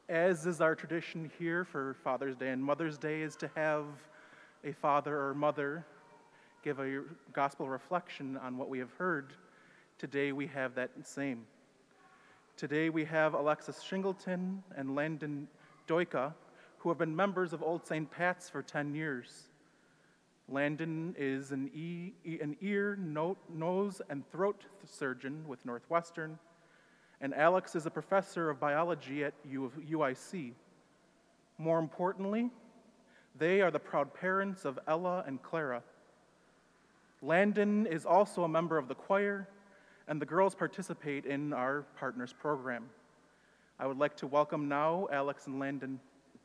As is our tradition here for Father's Day and Mother's Day, is to have a father or mother give a gospel reflection on what we have heard. Today we have that same. Today we have Alexis Shingleton and Landon Duyka, who have been members of Old St. Pat's for 10 years. Landon is an ear, nose, and throat surgeon with Northwestern, and Alex is a professor of biology at UIC. More importantly, they are the proud parents of Ella and Clara. Landon is also a member of the choir, and the girls participate in our Partners program. I would like to welcome now Alex and Landon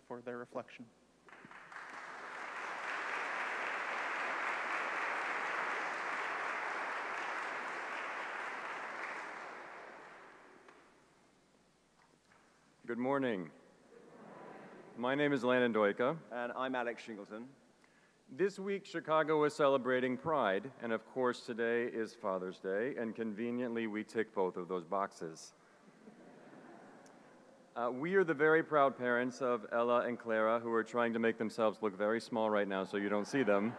for their reflection. Good morning. My name is Landon Duyka. And I'm Alex Shingleton. This week, Chicago is celebrating Pride, and of course, today is Father's Day, and conveniently, we tick both of those boxes. We are the very proud parents of Ella and Clara, who are trying to make themselves look very small right now so you don't see them.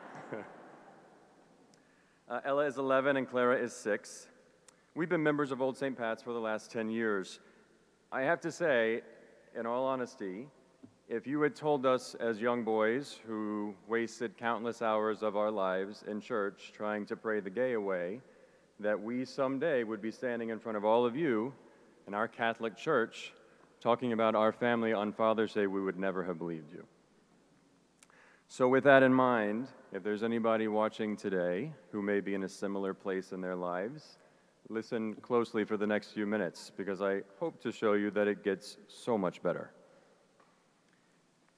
Ella is 11 and Clara is 6. We've been members of Old St. Pat's for the last 10 years. I have to say, in all honesty, if you had told us as young boys who wasted countless hours of our lives in church trying to pray the gay away, that we someday would be standing in front of all of you in our Catholic church talking about our family on Father's Day, we would never have believed you. So with that in mind, if there's anybody watching today who may be in a similar place in their lives, listen closely for the next few minutes, because I hope to show you that it gets so much better.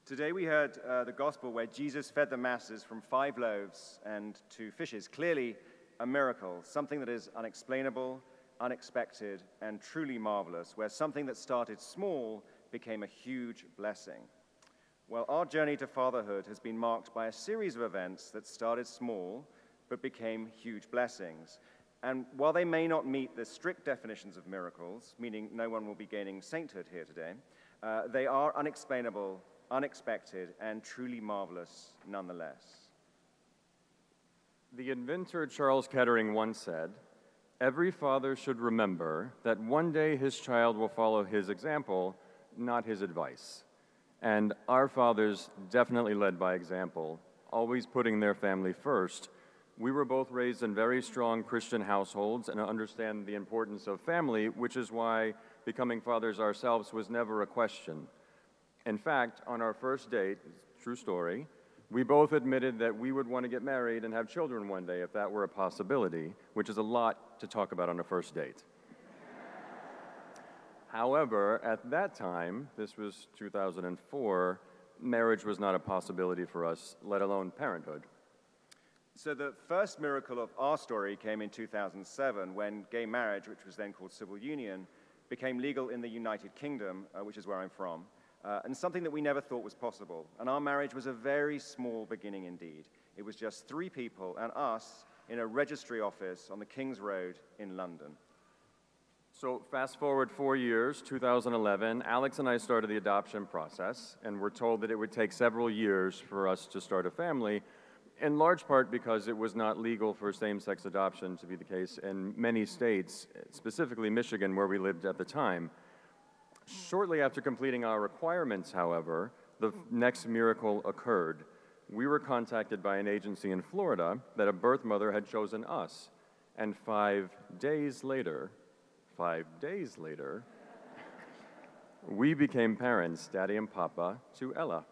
Today we heard the gospel where Jesus fed the masses from 5 loaves and 2 fishes. Clearly a miracle, something that is unexplainable, unexpected, and truly marvelous, where something that started small became a huge blessing. Well, our journey to fatherhood has been marked by a series of events that started small but became huge blessings. And while they may not meet the strict definitions of miracles, meaning no one will be gaining sainthood here today, they are unexplainable, unexpected, and truly marvelous nonetheless. The inventor Charles Kettering once said, "Every father should remember that one day his child will follow his example, not his advice." And our fathers definitely led by example, always putting their family first. We were both raised in very strong Christian households and understand the importance of family, which is why becoming fathers ourselves was never a question. In fact, on our first date, true story, we both admitted that we would want to get married and have children one day if that were a possibility, which is a lot to talk about on a first date. However, at that time, this was 2004, marriage was not a possibility for us, let alone parenthood. So the first miracle of our story came in 2007 when gay marriage, which was then called civil union, became legal in the United Kingdom, which is where I'm from, and something that we never thought was possible. And our marriage was a very small beginning indeed. It was just 3 people and us in a registry office on the King's Road in London. So fast forward 4 years, 2011, Alex and I started the adoption process, and we're told that it would take several years for us to start a family, in large part because it was not legal for same-sex adoption to be the case in many states, specifically Michigan, where we lived at the time. Shortly after completing our requirements, however, the next miracle occurred. We were contacted by an agency in Florida that a birth mother had chosen us, and 5 days later, we became parents, Daddy and Papa, to Ella,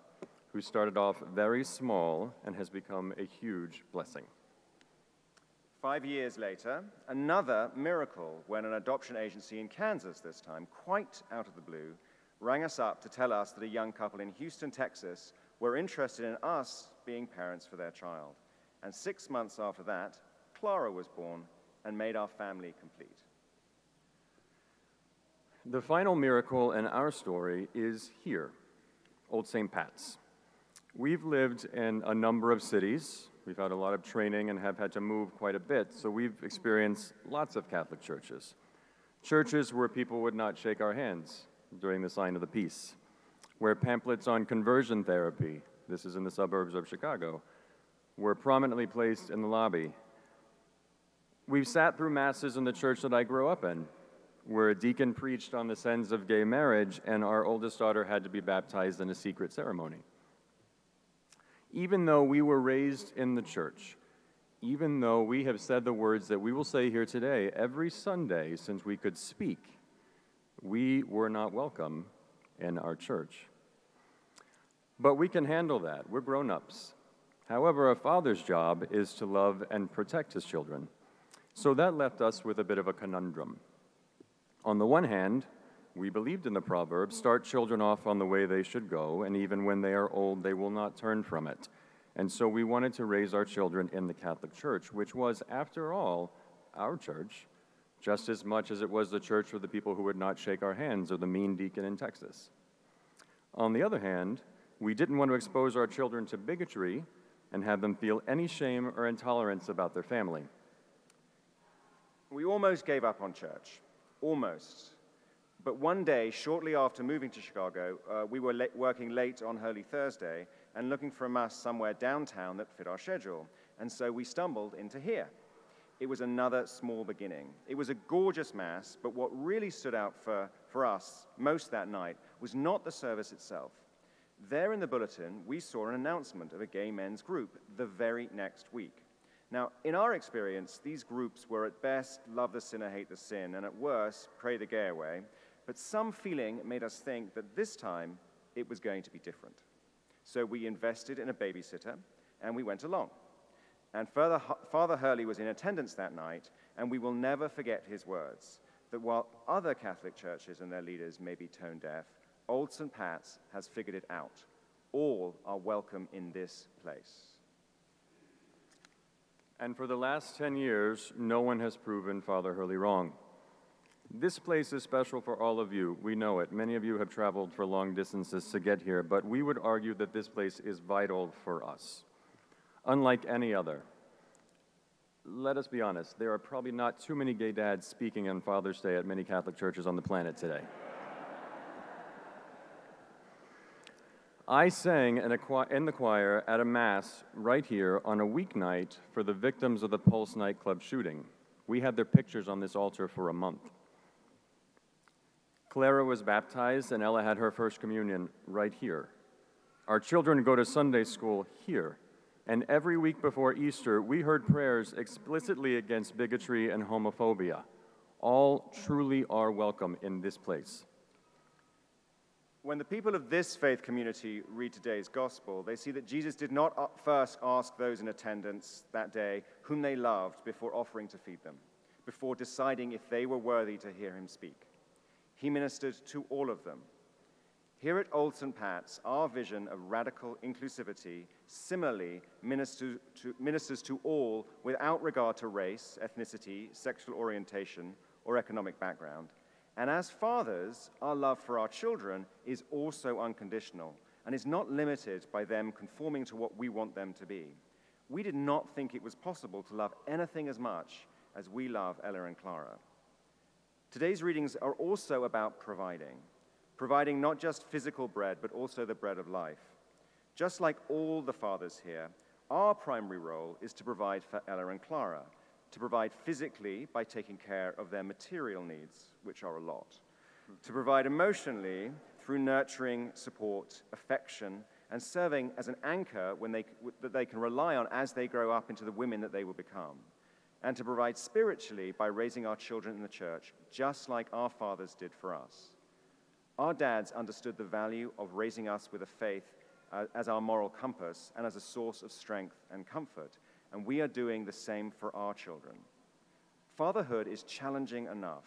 who started off very small and has become a huge blessing. 5 years later, another miracle when an adoption agency in Kansas this time, quite out of the blue, rang us up to tell us that a young couple in Houston, Texas, were interested in us being parents for their child. And 6 months after that, Clara was born and made our family complete. The final miracle in our story is here, Old St. Pat's. We've lived in a number of cities. We've had a lot of training and have had to move quite a bit, so we've experienced lots of Catholic churches. Churches where people would not shake our hands during the sign of the peace. where pamphlets on conversion therapy, this is in the suburbs of Chicago, were prominently placed in the lobby. We've sat through masses in the church that I grew up in, where a deacon preached on the sins of gay marriage and our oldest daughter had to be baptized in a secret ceremony. Even though we were raised in the church, even though we have said the words that we will say here today every Sunday since we could speak, we were not welcome in our church. But we can handle that. We're grown-ups. However, a father's job is to love and protect his children. So that left us with a bit of a conundrum. On the one hand, we believed in the proverb, start children off on the way they should go, and even when they are old, they will not turn from it. And so we wanted to raise our children in the Catholic Church, which was, after all, our church, just as much as it was the church for the people who would not shake our hands or the mean deacon in Texas. On the other hand, we didn't want to expose our children to bigotry and have them feel any shame or intolerance about their family. We almost gave up on church, almost. But one day, shortly after moving to Chicago, we were working late on Holy Thursday and looking for a mass somewhere downtown that fit our schedule. And so we stumbled into here. It was another small beginning. It was a gorgeous mass, but what really stood out for us most that night was not the service itself. There in the bulletin, we saw an announcement of a gay men's group the very next week. Now, in our experience, these groups were at best love the sinner, hate the sin, and at worst, pray the gay away. But some feeling made us think that this time it was going to be different. So we invested in a babysitter, and we went along. And Father Hurley was in attendance that night, and we will never forget his words, that while other Catholic churches and their leaders may be tone deaf, Old St. Pat's has figured it out. All are welcome in this place. And for the last 10 years, no one has proven Father Hurley wrong. This place is special for all of you. We know it. Many of you have traveled for long distances to get here, but we would argue that this place is vital for us. Unlike any other. Let us be honest, there are probably not too many gay dads speaking on Father's Day at many Catholic churches on the planet today. I sang in the choir at a mass right here on a weeknight for the victims of the Pulse nightclub shooting. We had their pictures on this altar for a month. Clara was baptized and Ella had her first communion right here. Our children go to Sunday school here. And every week before Easter, we heard prayers explicitly against bigotry and homophobia. All truly are welcome in this place. When the people of this faith community read today's gospel, they see that Jesus did not first ask those in attendance that day whom they loved before offering to feed them, before deciding if they were worthy to hear him speak. He ministered to all of them. Here at Old St. Pat's, our vision of radical inclusivity similarly ministers to all without regard to race, ethnicity, sexual orientation, or economic background. And as fathers, our love for our children is also unconditional and is not limited by them conforming to what we want them to be. We did not think it was possible to love anything as much as we love Ella and Clara. Today's readings are also about providing not just physical bread, but also the bread of life. Just like all the fathers here, our primary role is to provide for Ella and Clara, to provide physically by taking care of their material needs, which are a lot, to provide emotionally through nurturing, support, affection, and serving as an anchor that they can rely on as they grow up into the women that they will become, and to provide spiritually by raising our children in the church, just like our fathers did for us. Our dads understood the value of raising us with a faith as our moral compass and as a source of strength and comfort, and we are doing the same for our children. Fatherhood is challenging enough,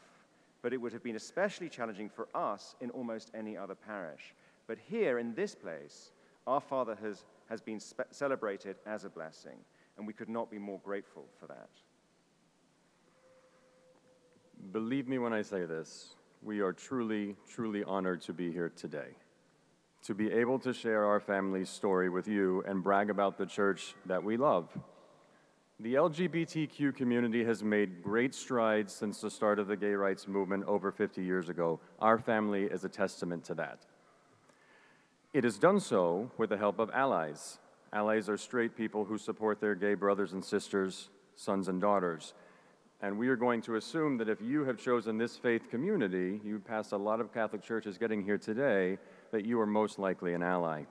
but it would have been especially challenging for us in almost any other parish. But here in this place, our Father has been celebrated as a blessing, and we could not be more grateful for that. Believe me when I say this, we are truly, truly honored to be here today, to be able to share our family's story with you and brag about the church that we love. The LGBTQ community has made great strides since the start of the gay rights movement over 50 years ago. Our family is a testament to that. It is done so with the help of allies. Allies are straight people who support their gay brothers and sisters, sons and daughters. And we are going to assume that if you have chosen this faith community, you passed a lot of Catholic churches getting here today, that you are most likely an ally.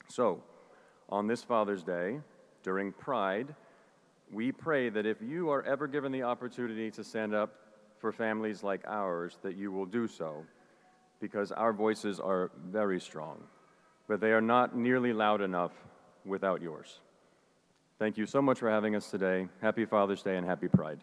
So, on this Father's Day, during Pride, we pray that if you are ever given the opportunity to stand up for families like ours, that you will do so, because our voices are very strong, but they are not nearly loud enough without yours. Thank you so much for having us today. Happy Father's Day and happy Pride.